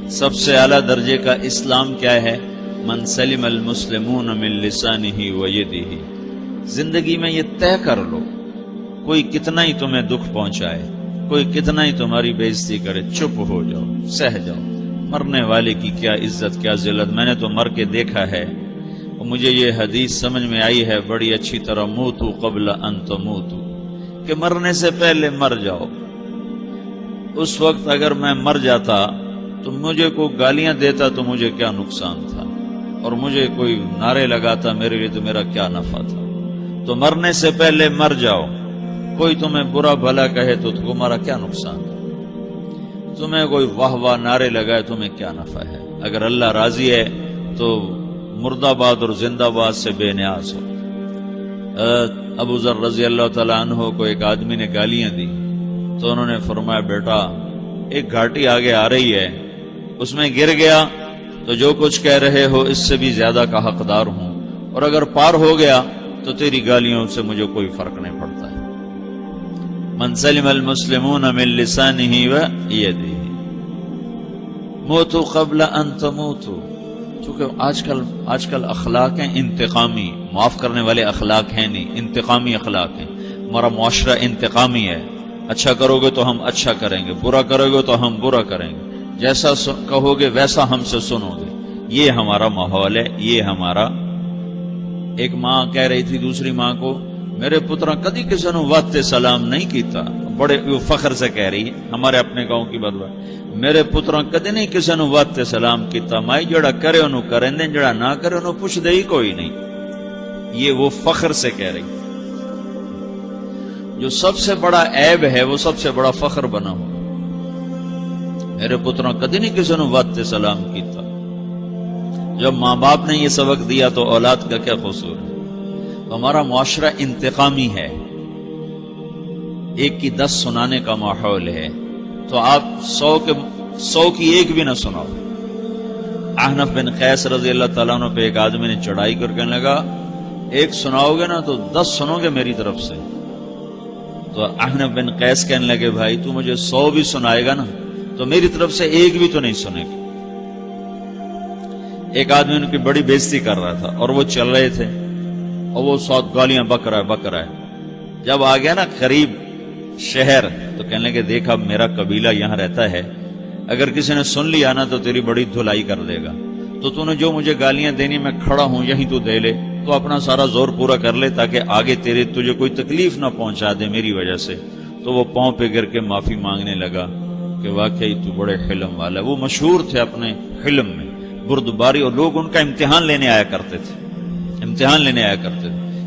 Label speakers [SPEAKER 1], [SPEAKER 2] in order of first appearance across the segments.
[SPEAKER 1] سب سے اعلیٰ درجے کا اسلام کیا ہے؟ من سلم المسلمون من لسانہ و یدہ. زندگی میں یہ طے کر لو، کوئی کتنا ہی تمہیں دکھ پہنچائے، کوئی کتنا ہی تمہاری بےعزتی کرے، چپ ہو جاؤ، سہ جاؤ. مرنے والے کی کیا عزت، کیا ذلت. میں نے تو مر کے دیکھا ہے اور مجھے یہ حدیث سمجھ میں آئی ہے بڑی اچھی طرح، موتو قبل ان تموتو، کہ مرنے سے پہلے مر جاؤ. اس وقت اگر میں مر جاتا تو مجھے کوئی گالیاں دیتا تو مجھے کیا نقصان تھا، اور مجھے کوئی نعرے لگاتا میرے لیے تو میرا کیا نفع تھا. تو مرنے سے پہلے مر جاؤ. کوئی تمہیں برا بھلا کہے تو تمہارا کیا نقصان ہے، تمہیں کوئی واہ واہ نعرے لگائے تمہیں کیا نفع ہے. اگر اللہ راضی ہے تو مردہ باد اور زندہ باد سے بے نیاز ہو. ابو ذر رضی اللہ تعالیٰ عنہ کو ایک آدمی نے گالیاں دی تو انہوں نے فرمایا بیٹا ایک گھاٹی آگے آ رہی ہے، اس میں گر گیا تو جو کچھ کہہ رہے ہو اس سے بھی زیادہ کا حقدار ہوں، اور اگر پار ہو گیا تو تیری گالیوں سے مجھے کوئی فرق نہیں پڑتا ہے. من سلم المسلمون من لسانہ و یدہ موتوا قبل ان تموتوا. چونکہ آج کل اخلاق ہیں انتقامی، معاف کرنے والے اخلاق ہیں نہیں، انتقامی اخلاق ہیں. ہمارا معاشرہ انتقامی ہے، اچھا کرو گے تو ہم اچھا کریں گے، برا کرو گے تو ہم برا کریں گے، جیسا کہو گے ویسا ہم سے سنو گے. یہ ہمارا ماحول ہے، یہ ہمارا. ایک ماں کہہ رہی تھی دوسری ماں کو میرے پترا کدی کسی نے واسطے سلام نہیں کیتا. بڑے فخر سے کہہ رہی ہے، ہمارے اپنے گاؤں کی بات. میرے پترا کدی نہیں کسی نے واسطے سلام کیتا، مائی جڑا کرے انہوں کریں دیں، جڑا نہ کرے انہوں پوچھ دے ہی کوئی نہیں. یہ وہ فخر سے کہہ رہی. جو سب سے بڑا عیب ہے وہ سب سے بڑا فخر بنا ہو. میرے پترا کدی نہیں کسی نے واسطے سلام کیتا. جب ماں باپ نے یہ سبق دیا تو اولاد کا کیا قصور ہے. ہمارا معاشرہ انتقامی ہے، ایک کی 10 سنانے کا ماحول ہے، تو آپ 100 کی ایک بھی نہ سناؤ. احنف بن قیس رضی اللہ تعالیٰ عنہ پہ ایک آدمی نے چڑھائی کر کہنے لگا ایک سناؤ گے نا تو 10 سنو گے میری طرف سے. تو احنف بن قیس کہنے لگے بھائی تو مجھے 100 بھی سنائے گا نا تو میری طرف سے ایک بھی تو نہیں سنے گی. ایک آدمی ان کی بڑی بےزتی کر رہا تھا اور وہ چل رہے تھے اور وہ 100 گالیاں بک رہا ہے. جب آ گیا نا قریب شہر تو کہنے لگے دیکھا میرا قبیلہ یہاں رہتا ہے، اگر کسی نے سن لیا نا تو تیری بڑی دھلائی کر دے گا، تو نے جو مجھے گالیاں دینی میں کھڑا ہوں یہیں تو دے لے، تو اپنا سارا زور پورا کر لے تاکہ آگے تجھے کوئی تکلیف نہ پہنچا دے میری وجہ سے. تو وہ پاؤں پہ گر کے معافی مانگنے لگا کہ واقعی تو بڑے حلم والا. وہ مشہور تھے اپنے حلم میں، بردباری، اور لوگ ان کا امتحان لینے آیا کرتے تھے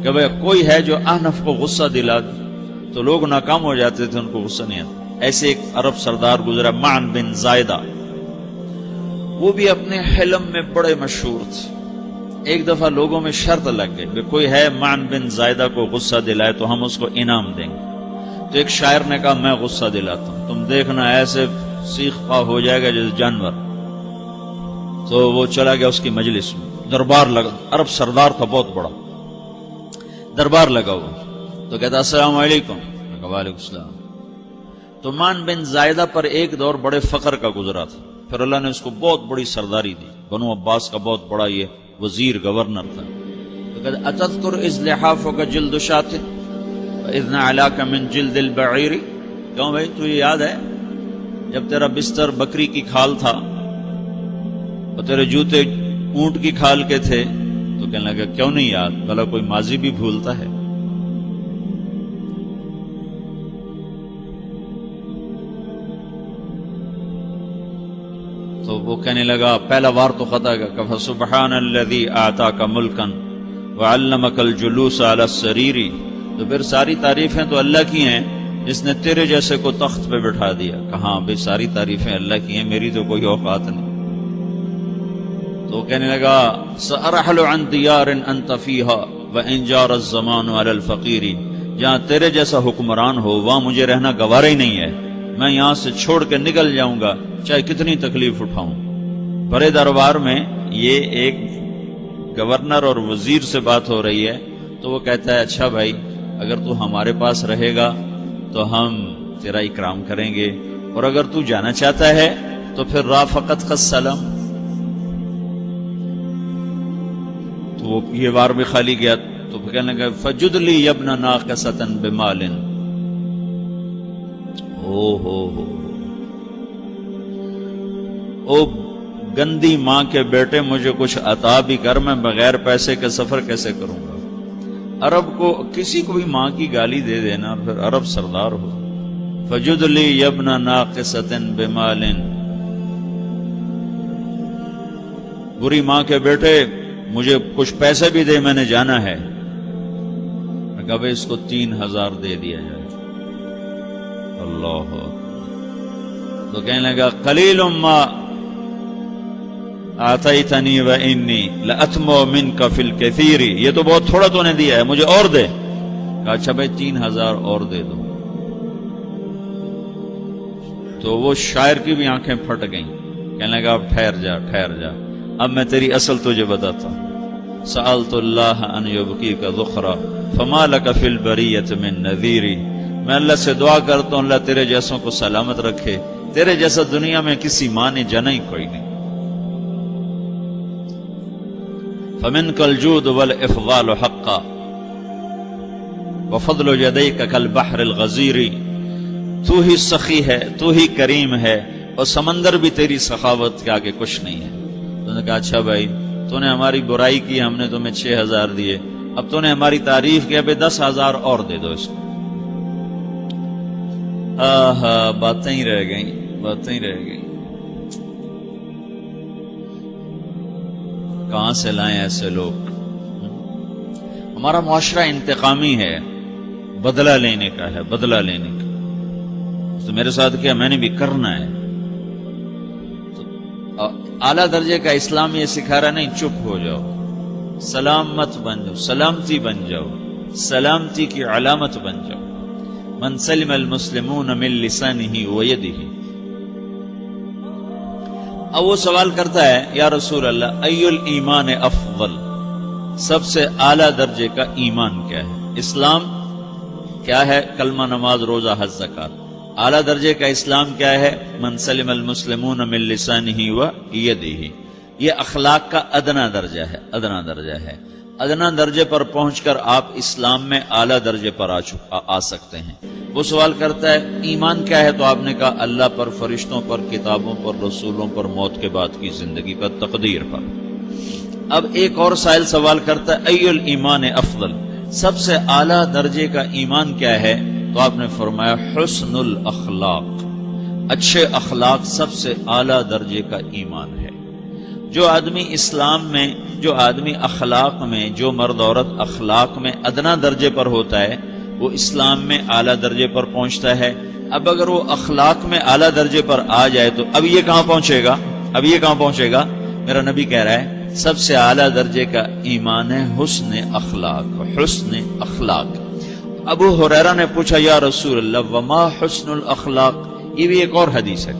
[SPEAKER 1] کہ بھئی کوئی ہے جو احنف کو غصہ دلا دے، تو لوگ ناکام ہو جاتے تھے، ان کو غصہ نہیں آتا. ایسے ایک عرب سردار گزرا معن بن زائدہ، وہ بھی اپنے حلم میں بڑے مشہور تھے. ایک دفعہ لوگوں میں شرط لگ گئی کہ کوئی ہے معن بن زائدہ کو غصہ دلائے تو ہم اس کو انعام دیں گے. تو ایک شاعر نے کہا میں غصہ دلاتا ہوں، تم دیکھنا ایسے سیخ پا ہو جائے گا جیسے جانور. تو وہ چلا گیا اس کی مجلس میں، دربار لگا، عرب سردار تھا بہت بڑا، دربار لگا ہوا. تو کہتا السلام علیکم. وعلیکم السلام. تو معن بن زائدہ پر ایک دور بڑے فقر کا گزرا تھا، پھر اللہ نے اس کو بہت بڑی سرداری دی، بنو عباس کا بہت بڑا یہ وزیر گورنر تھا. تو کہتا اتذکر اذ لحافک جلد شاۃ واذ نعلاک من جلد البعیر. کیوں بھائی تجھے یاد ہے جب تیرا بستر بکری کی کھال تھا اور تیرے جوتے اونٹ کی کھال کے تھے؟ تو کہنے لگا کیوں نہیں یاد، بھلا کوئی ماضی بھی بھولتا ہے. تو وہ کہنے لگا پہلا وار تو خطا گا کہ فسبحان الذی اعطاک ملکا وعلمک الجلوس علی السریر. تو پھر ساری تعریفیں تو اللہ کی ہیں جس نے تیرے جیسے کو تخت پہ بٹھا دیا. کہاں بھئی ساری تعریفیں اللہ کی ہیں، میری تو کوئی اوقات نہیں. تو کہنے لگا سأرحل عن دیار انت فیہا وان جار الزمان علی الفقیر. جہاں تیرے جیسا حکمران ہو وہاں مجھے رہنا گوارا ہی نہیں ہے، میں یہاں سے چھوڑ کے نکل جاؤں گا چاہے کتنی تکلیف اٹھاؤں. بڑے دربار میں یہ ایک گورنر اور وزیر سے بات ہو رہی ہے تو وہ کہتا ہے اچھا بھائی اگر تو ہمارے پاس رہے گا تو ہم تیرا اکرام کریں گے، اور اگر تو جانا چاہتا ہے تو پھر رافقت کا سلام، تو وہ یہ بار بھی خالی گیا تو کہنے لگا فجد لی ابن ناقصۃ بمال، او گندی ماں کے بیٹے مجھے کچھ عطا بھی کر، میں بغیر پیسے کے سفر کیسے کروں گا؟ عرب کو کسی کو بھی ماں کی گالی دے دینا اور پھر عرب سردار ہو۔ فجد لی ابن ناقصۃ بمال، بری ماں کے بیٹے مجھے کچھ پیسے بھی دے، میں نے جانا ہے۔ میں کہا اس کو 3000 دے دیا جائے۔ اللہ، تو کہنے لگا قلیل ما آتیتنی و انی لأطمع منک فی الکثیر، یہ تو بہت تھوڑا تو نے دیا ہے، مجھے اور دے۔ کہا اچھا بھائی 3000 اور دے دو۔ تو وہ شاعر کی بھی آنکھیں پھٹ گئیں، کہنے لگا اب ٹھہر جا ٹھہر جا، اب میں تیری اصل تجھے بتاتا ہوں۔ سألت اللہ ان یبکیک ذخرا فما لک فی البریۃ من نذیری، میں اللہ سے دعا کرتا ہوں اللہ تیرے جیسوں کو سلامت رکھے، تیرے جیسا دنیا میں کسی ماں نے جنا ہی کوئی نہیں۔ فمنک الجود والافضال حقا وفضل یدیک کالبحر الغزیر، تو ہی سخی ہے، تو ہی کریم ہے، اور سمندر بھی تیری سخاوت کے آگے کچھ نہیں ہے۔ تو نے کہا اچھا بھائی تو نے ہماری برائی کی، ہم نے تمہیں 6000 دیے، اب تو نے ہماری تعریف کی، اب 10,000 اور دے دو اس کو۔ باتیں ہی رہ گئیں، باتیں ہی رہ گئیں۔ کہاں سے لائیں ایسے لوگ؟ ہمارا معاشرہ انتقامی ہے، بدلہ لینے کا ہے، بدلہ لینے کا۔ تو میرے ساتھ کیا میں نے بھی کرنا ہے۔ تو اعلیٰ درجے کا اسلام یہ سکھا رہا نہیں چپ ہو جاؤ، سلامت بن جاؤ، سلامتی بن جاؤ، سلامتی کی علامت بن جاؤ۔ من سلم المسلمون من لسانہ ویدہ۔ اب وہ سوال کرتا ہے یا رسول اللہ ای الایمان افضل، سب سے اعلیٰ درجے کا ایمان کیا ہے؟ اسلام کیا ہے؟ کلمہ، نماز، روزہ، حج، زکات۔ اعلیٰ درجے کا اسلام کیا ہے؟ من سلم المسلمون من لسانہ ویدہ۔ یہ اخلاق کا ادنا درجہ ہے، ادنا درجہ ہے۔ ادنا درجے پر پہنچ کر آپ اسلام میں اعلیٰ درجے پر آ سکتے ہیں۔ وہ سوال کرتا ہے ایمان کیا ہے؟ تو آپ نے کہا اللہ پر، فرشتوں پر، کتابوں پر، رسولوں پر، موت کے بعد کی زندگی پر، تقدیر پر۔ اب ایک اور سائل سوال کرتا ہے ای الایمان افضل، سب سے اعلیٰ درجے کا ایمان کیا ہے؟ تو آپ نے فرمایا حسن الاخلاق، اچھے اخلاق سب سے اعلیٰ درجے کا ایمان ہے۔ جو آدمی اسلام میں، جو آدمی اخلاق میں، جو مرد عورت اخلاق میں ادنا درجے پر ہوتا ہے وہ اسلام میں اعلیٰ درجے پر پہنچتا ہے۔ اب اگر وہ اخلاق میں اعلیٰ درجے پر آ جائے تو اب یہ کہاں پہنچے گا؟ اب یہ کہاں پہنچے گا؟ میرا نبی کہہ رہا ہے سب سے اعلیٰ درجے کا ایمان ہے حسن اخلاق، حسن اخلاق۔ ابو ہریرہ نے پوچھا یا رسول اللہ وما حسن الاخلاق، یہ بھی ایک اور حدیث ہے،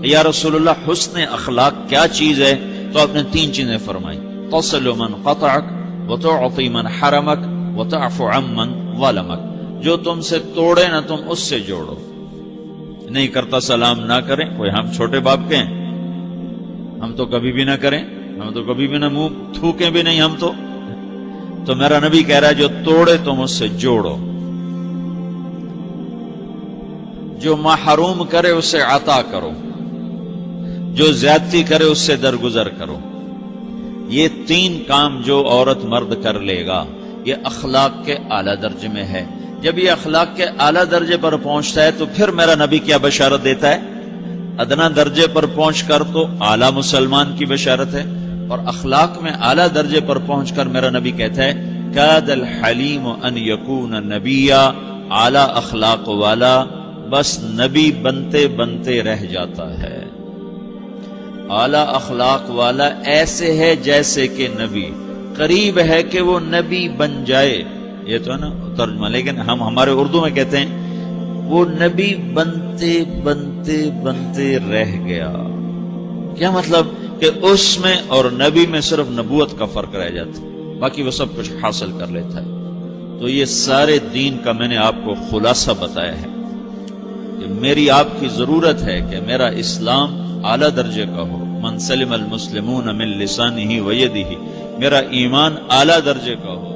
[SPEAKER 1] یا رسول اللہ حسن اخلاق کیا چیز ہے؟ تو آپ نے 3 چیزیں فرمائی، تصل من قطعک وتعطی من حرمک وتعفو عمن ظلمک، جو تم سے توڑے نہ تم اس سے جوڑو، نہیں کرتا سلام نہ کریں، کوئی ہم چھوٹے باپ کے ہیں، ہم تو کبھی بھی نہ کریں، ہم تو کبھی بھی نہ منہ تھوکیں بھی نہیں ہم تو میرا نبی کہہ رہا ہے جو توڑے تم اس سے جوڑو، جو محروم کرے اس سے عطا کرو، جو زیادتی کرے اس سے درگزر کرو۔ یہ 3 کام جو عورت مرد کر لے گا یہ اخلاق کے اعلیٰ درجے میں ہے۔ جب یہ اخلاق کے اعلیٰ درجے پر پہنچتا ہے تو پھر میرا نبی کیا بشارت دیتا ہے؟ ادنا درجے پر پہنچ کر تو اعلیٰ مسلمان کی بشارت ہے، اور اخلاق میں اعلیٰ درجے پر پہنچ کر میرا نبی کہتا ہے کاد الحلیم ان یکون نبیا، اعلیٰ اخلاق والا بس نبی بنتے بنتے رہ جاتا ہے۔ اعلیٰ اخلاق والا ایسے ہے جیسے کہ نبی، قریب ہے کہ وہ نبی بن جائے، یہ تو ہے نا ترجمہ، لیکن ہم ہمارے اردو میں کہتے ہیں وہ نبی بنتے بنتے بنتے رہ گیا۔ کیا مطلب؟ کہ اس میں اور نبی میں صرف نبوت کا فرق رہ جاتا، باقی وہ سب کچھ حاصل کر لیتا ہے۔ تو یہ سارے دین کا میں نے آپ کو خلاصہ بتایا ہے کہ میری آپ کی ضرورت ہے کہ میرا اسلام اعلیٰ درجے کا ہو، من سلم المسلمون من لسانہ و یدہ، میرا ایمان اعلیٰ درجے کا ہو،